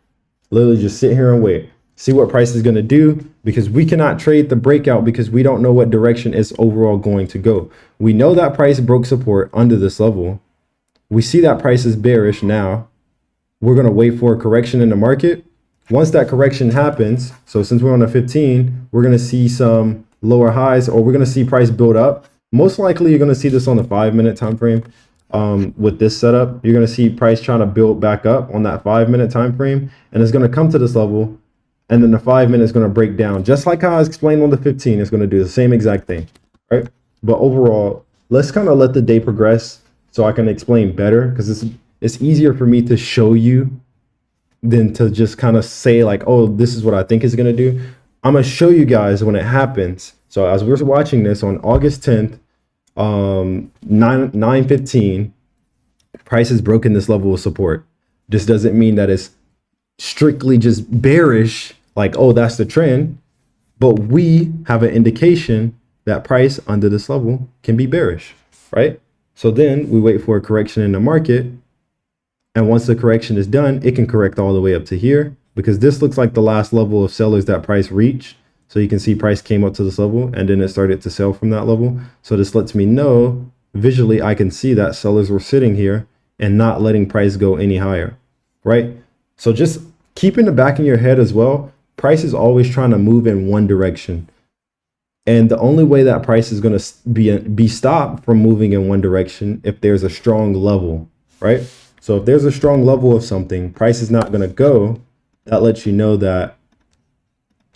S1: Literally just sit here and wait. See what price is gonna do, because we cannot trade the breakout because we don't know what direction it's overall going to go. We know that price broke support under this level. We see that price is bearish now. We're gonna wait for a correction in the market. Once that correction happens, so since we're on a 15, we're gonna see some lower highs, or we're gonna see price build up. Most likely you're gonna see this on the 5-minute time frame. With this setup, you're gonna see price trying to build back up on that 5-minute time frame, and it's gonna come to this level. And then the 5 minutes is going to break down just like how I explained on the 15. It's going to do the same exact thing, right? But overall, let's kind of let the day progress so I can explain better, because it's easier for me to show you than to just kind of say like, oh, this is what I think is going to do. I'm going to show you guys when it happens. So as we're watching this on August 10th, 9:15, price has broken this level of support. This doesn't mean that it's strictly just bearish, like, oh, that's the trend, but we have an indication that price under this level can be bearish, right? So then we wait for a correction in the market, and once the correction is done, it can correct all the way up to here, because this looks like the last level of sellers that price reached. So you can see price came up to this level and then it started to sell from that level. So this lets me know visually, I can see that sellers were sitting here and not letting price go any higher, right? So just keep in the back of your head as well, price is always trying to move in one direction. And the only way that price is going to be stopped from moving in one direction if there's a strong level, right? So if there's a strong level of something, price is not going to go. That lets you know that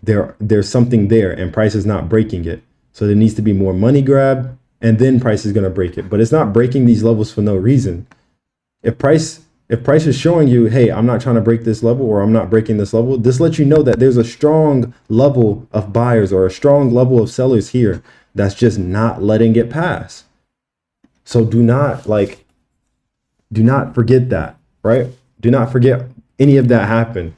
S1: there's something there and price is not breaking it. So there needs to be more money grab, and then price is going to break it. But it's not breaking these levels for no reason. If price is showing you, hey, I'm not trying to break this level, or I'm not breaking this level, this lets you know that there's a strong level of buyers or a strong level of sellers here that's just not letting it pass. So do not forget that, right? Do not forget any of that happened.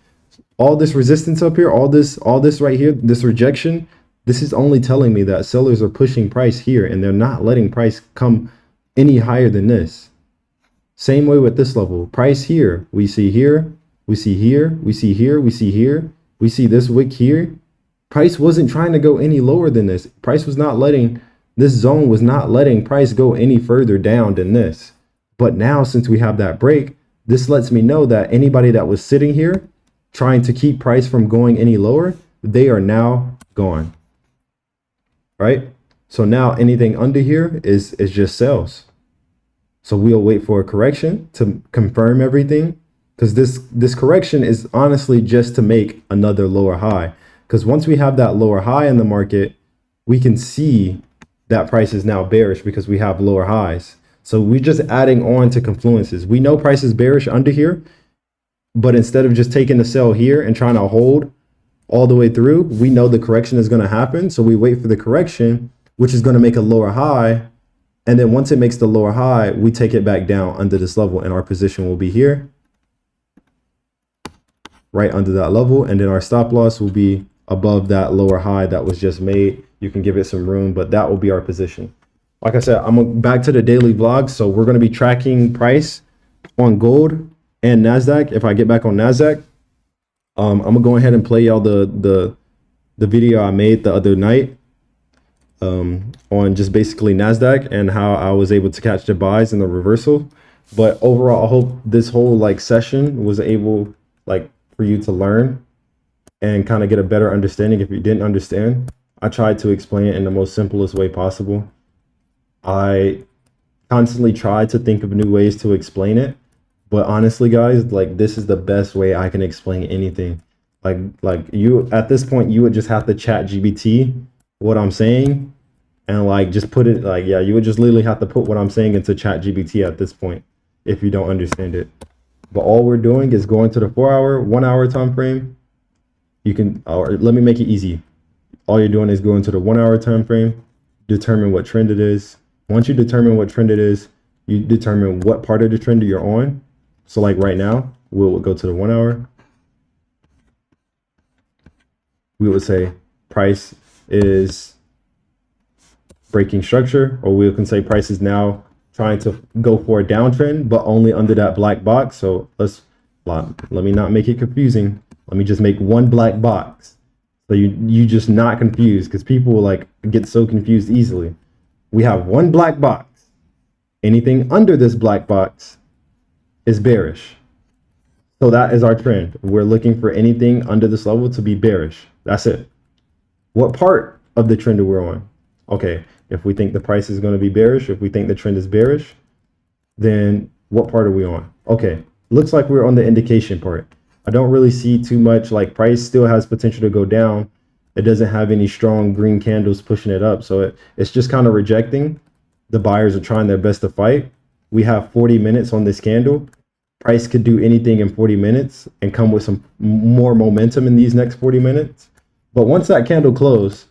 S1: All this resistance up here, all this right here, this rejection, this is only telling me that sellers are pushing price here and they're not letting price come any higher than this. Same way with this level. Price here, we see here, we see here, we see here, we see here, we see this wick here. Price wasn't trying to go any lower than this. Price was not letting, this zone was not letting price go any further down than this. But now, since we have that break, this lets me know that anybody that was sitting here trying to keep price from going any lower, they are now gone, right? So now anything under here is just sells. So we'll wait for a correction to confirm everything, because this correction is honestly just to make another lower high. Because once we have that lower high in the market, we can see that price is now bearish because we have lower highs. So we're just adding on to confluences. We know price is bearish under here, but instead of just taking the sell here and trying to hold all the way through, we know the correction is going to happen. So we wait for the correction, which is going to make a lower high. And then once it makes the lower high, we take it back down under this level, and our position will be here, right under that level. And then our stop loss will be above that lower high that was just made. You can give it some room, but that will be our position. Like I said, I'm back to the daily vlog. So we're going to be tracking price on gold and NASDAQ. If I get back on NASDAQ, I'm gonna go ahead and play y'all the video I made the other night on just basically NASDAQ and how I was able to catch the buys and the reversal. But overall, I hope this whole like session was able like for you to learn and kind of get a better understanding. If you didn't understand, I tried to explain it in the most simplest way possible. I constantly try to think of new ways to explain it, but honestly, guys, like this is the best way I can explain anything. Like you at this point, you would just have to chat GBT what I'm saying and like just put it like, yeah, you would just literally have to put what I'm saying into chat GBT at this point if you don't understand it. But all we're doing is going to the 4-hour, 1-hour time frame. You can, or let me make it easy. All you're doing is going to the 1-hour time frame, determine what trend it is. Once you determine what trend it is, you determine what part of the trend you're on. So like right now, we'll go to the 1-hour. We would say price is breaking structure, or we can say price is now trying to go for a downtrend, but only under that black box. So let me not make it confusing. Let me just make one black box. So you just not confused, because people like get so confused easily. We have one black box. Anything under this black box is bearish. So that is our trend. We're looking for anything under this level to be bearish. That's it. What part of the trend are we on? Okay, if we think the price is going to be bearish, if we think the trend is bearish, then what part are we on? Okay, looks like we're on the indication part. I don't really see too much, like price still has potential to go down. It doesn't have any strong green candles pushing it up. So it's just kind of rejecting. The buyers are trying their best to fight. We have 40 minutes on this candle. Price could do anything in 40 minutes and come with some more momentum in these next 40 minutes. But once that candle closes,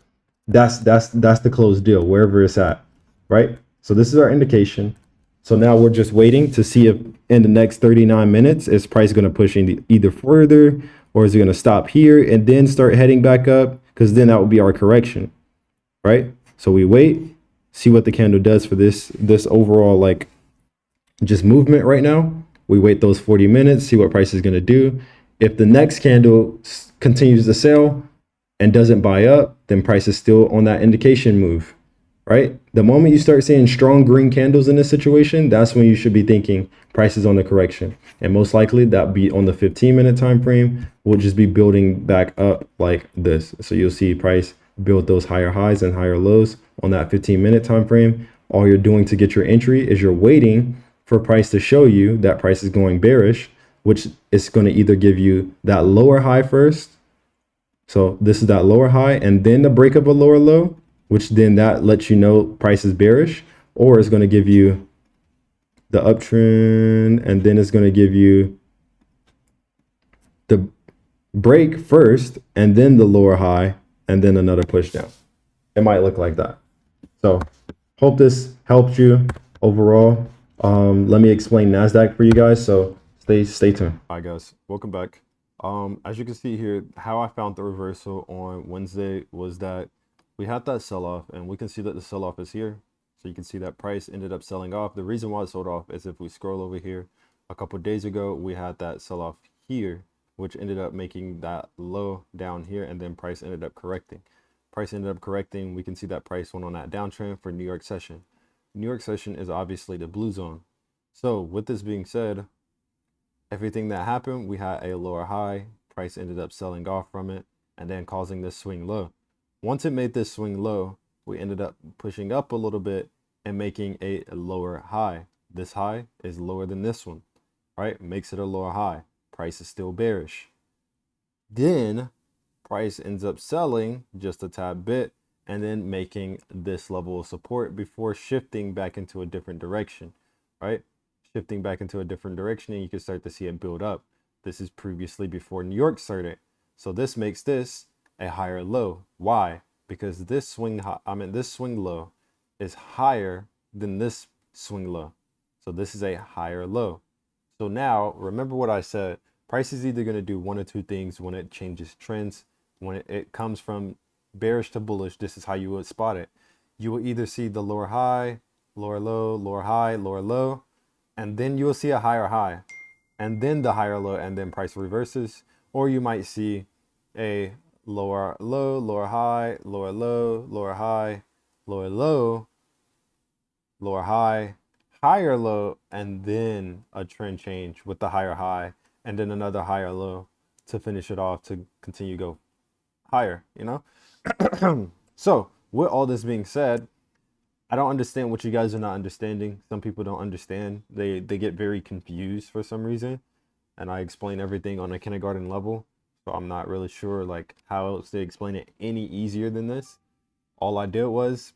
S1: that's the closed deal, wherever it's at, right? So this is our indication. So now we're just waiting to see if in the next 39 minutes, is price going to push either further, or is it going to stop here and then start heading back up? Because then that would be our correction, right? So we wait, see what the candle does for this overall like just movement right now. We wait those 40 minutes, see what price is going to do. If the next candle continues to sell and doesn't buy up, then price is still on that indication move, right? The moment you start seeing strong green candles in this situation, that's when you should be thinking price is on the correction. And most likely that'll be on the 15-minute time frame. We'll just be building back up like this. So you'll see price build those higher highs and higher lows on that 15-minute time frame. All you're doing to get your entry is you're waiting for price to show you that price is going bearish, which is going to either give you that lower high first. So this is that lower high, and then the break of a lower low, which then that lets you know price is bearish, or it's going to give you the uptrend, and then it's going to give you the break first, and then the lower high, and then another push down. It might look like that. So hope this helped you overall. Let me explain NASDAQ for you guys. So stay tuned. Hi guys, welcome back. As you can see here, how I found the reversal on Wednesday was that we had that sell-off, and we can see that the sell-off is here. So you can see that price ended up selling off. The reason why it sold off is if we scroll over here, a couple of days ago, we had that sell-off here, which ended up making that low down here, and then price ended up correcting. Price ended up correcting. We can see that price went on that downtrend for New York session. New York session is obviously the blue zone. So with this being said, everything that happened, we had a lower high, price ended up selling off from it and then causing this swing low. Once it made this swing low, we ended up pushing up a little bit and making a lower high. This high is lower than this one, right? Makes it a lower high. Price is still bearish. Then price ends up selling just a tad bit, and then making this level of support before shifting back into a different direction, right? Shifting back into a different direction, and you can start to see it build up. This is previously before New York started. So this makes this a higher low. Why? Because this swing high, this swing low is higher than this swing low. So this is a higher low. So now remember what I said. Price is either going to do one or two things when it changes trends. When it comes from bearish to bullish, this is how you would spot it. You will either see the lower high, lower low, lower high, lower low, and then you will see a higher high, and then the higher low, and then price reverses. Or you might see a lower low, lower high, lower low, lower high, lower low, lower high, higher low, and then a trend change with the higher high, and then another higher low to finish it off to continue go higher, you know? So with all this being said, I don't understand what you guys are not understanding. Some people don't understand. They get very confused for some reason. And I explain everything on a kindergarten level. So I'm not really sure like how else to explain it any easier than this. All I did was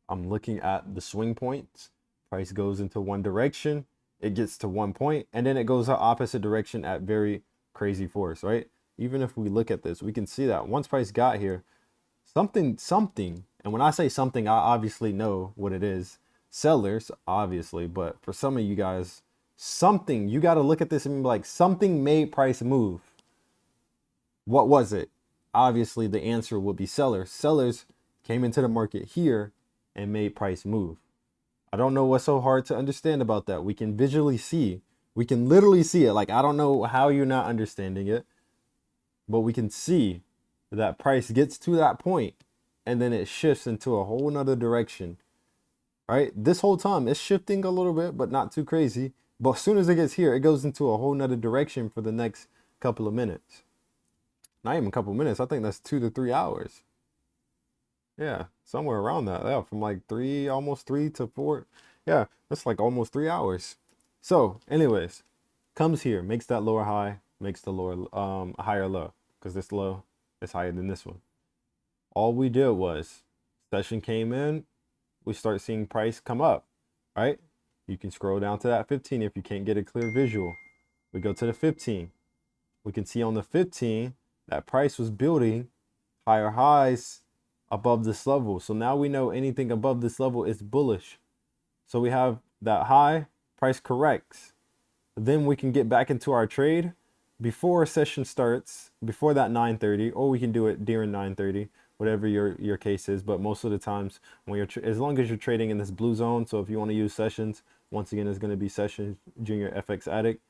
S1: I'm looking at the swing points. Price goes into one direction, it gets to one point, and then it goes the opposite direction at very crazy force, right? Even if we look at this, we can see that once price got here, something, and when I say something, I obviously know what it is. Sellers, obviously, but for some of you guys, something, you got to look at this and be like, something made price move. What was it? Obviously, the answer would be sellers. Sellers came into the market here and made price move. I don't know what's so hard to understand about that. We can visually see, we can literally see it. Like, I don't know how you're not understanding it, but we can see that price gets to that point and then it shifts into a whole nother direction, right? This whole time it's shifting a little bit, but not too crazy. But as soon as it gets here, it goes into a whole nother direction for the next couple of minutes. Not even a couple of minutes. I think that's 2 to 3 hours. Yeah, somewhere around that. Yeah, from like almost 3 to 4. Yeah, that's like almost 3 hours. So, anyways, comes here, makes that lower high, makes the lower higher low, because this low is higher than this one. All we did was session came in, we start seeing price come up, right? You can scroll down to that 15 if you can't get a clear visual. We go to the 15. We can see on the 15 that price was building higher highs above this level. So now we know anything above this level is bullish. So we have that high, price corrects. Then we can get back into our trade before a session starts, before that 9:30, or we can do it during 9:30, whatever your case is. But most of the times when you're as long as you're trading in this blue zone, so if you want to use sessions, once again it's going to be Sessions Junior FX Addict.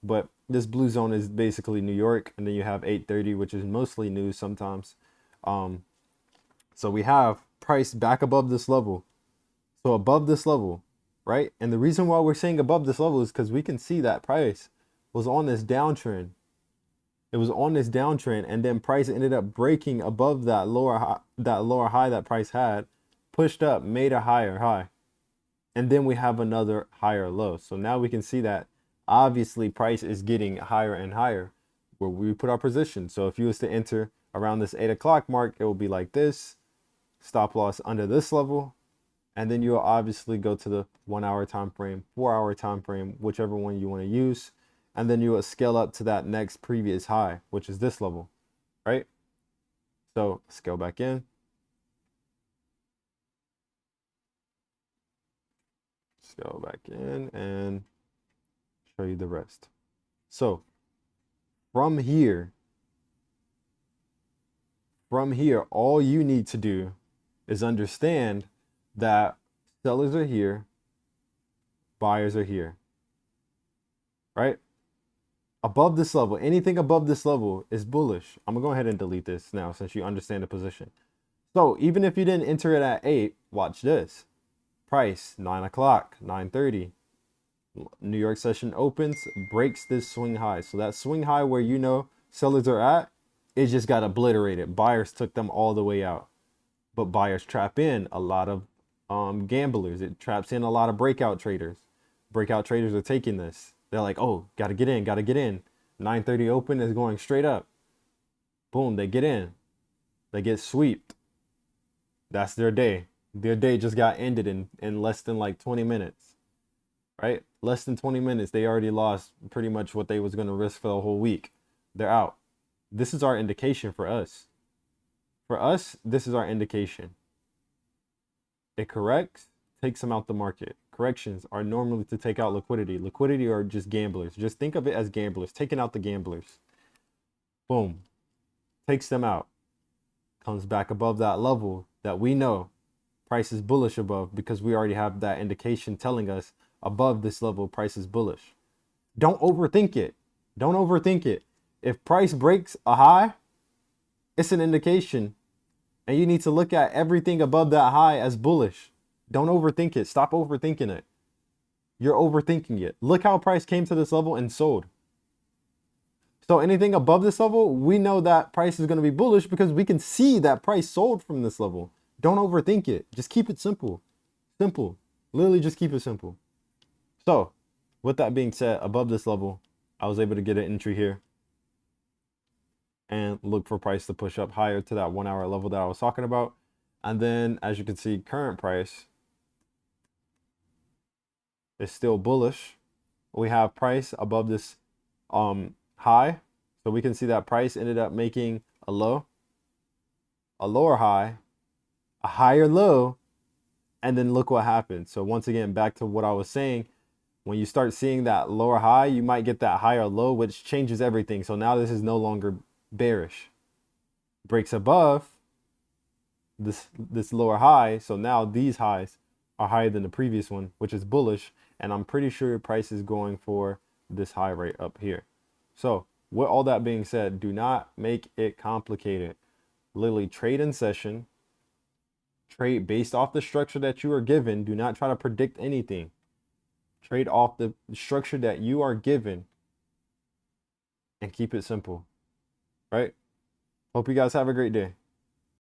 S1: But this blue zone is basically New York, and then you have 8:30, which is mostly news sometimes. So we have price back above this level. So above this level, right? And the reason why we're saying above this level is because we can see that price was on this downtrend. It was on this downtrend, and then price ended up breaking above that lower high that price had, pushed up, made a higher high. And then we have another higher low. So now we can see that obviously price is getting higher and higher where we put our position. So if you was to enter around this 8 o'clock mark, it will be like this. Stop loss under this level, and then you'll obviously go to the 1 hour time frame, 4 hour time frame, whichever one you want to use, and then you will scale up to that next previous high, which is this level, right? So scale back in, and show you the rest. So from here, all you need to do is understand that sellers are here, buyers are here, right? Above this level, anything above this level is bullish. I'm gonna go ahead and delete this now since you understand the position. So even if you didn't enter it at 8, watch this. Price, 9 o'clock, 9:30. New York session opens, breaks this swing high. So that swing high where you know sellers are at, it just got obliterated. Buyers took them all the way out. But buyers trap in a lot of gamblers. It traps in a lot of breakout traders. Breakout traders are taking this. They're like, oh, gotta get in, gotta get in. 9:30 open is going straight up. Boom, they get in. They get swept.
S2: That's their day. Their day just got ended in less than like 20 minutes, right? Less than 20 minutes, they already lost pretty much what they was going to risk for the whole week. They're out. This is our indication for us. For us, this is our indication. It corrects, takes them out the market. Corrections are normally to take out liquidity. Liquidity are just gamblers. Just think of it as gamblers, taking out the gamblers. Boom, takes them out. Comes back above that level that we know price is bullish above, because we already have that indication telling us above this level price is bullish. Don't overthink it. Don't overthink it. If price breaks a high, it's an indication, and you need to look at everything above that high as bullish. Don't overthink it. Stop overthinking it. You're overthinking it. Look how price came to this level and sold. So anything above this level, we know that price is going to be bullish because we can see that price sold from this level. Don't overthink it. Just keep it simple. Simple. Literally just keep it simple. So with that being said, above this level, I was able to get an entry here and look for price to push up higher to that 1 hour level that I was talking about. And then as you can see, current price is still bullish. We have price above this high. So we can see that price ended up making a low, a lower high, a higher low, and then look what happened. So once again, back to what I was saying, when you start seeing that lower high, you might get that higher low, which changes everything. So now this is no longer bearish. Breaks above this lower high. So now these highs are higher than the previous one, which is bullish. And I'm pretty sure price is going for this high right up here. So with all that being said, do not make it complicated. Literally trade in session, trade based off the structure that you are given. Do not try to predict anything. Trade off the structure that you are given and keep it simple, right? Hope you guys have a great day.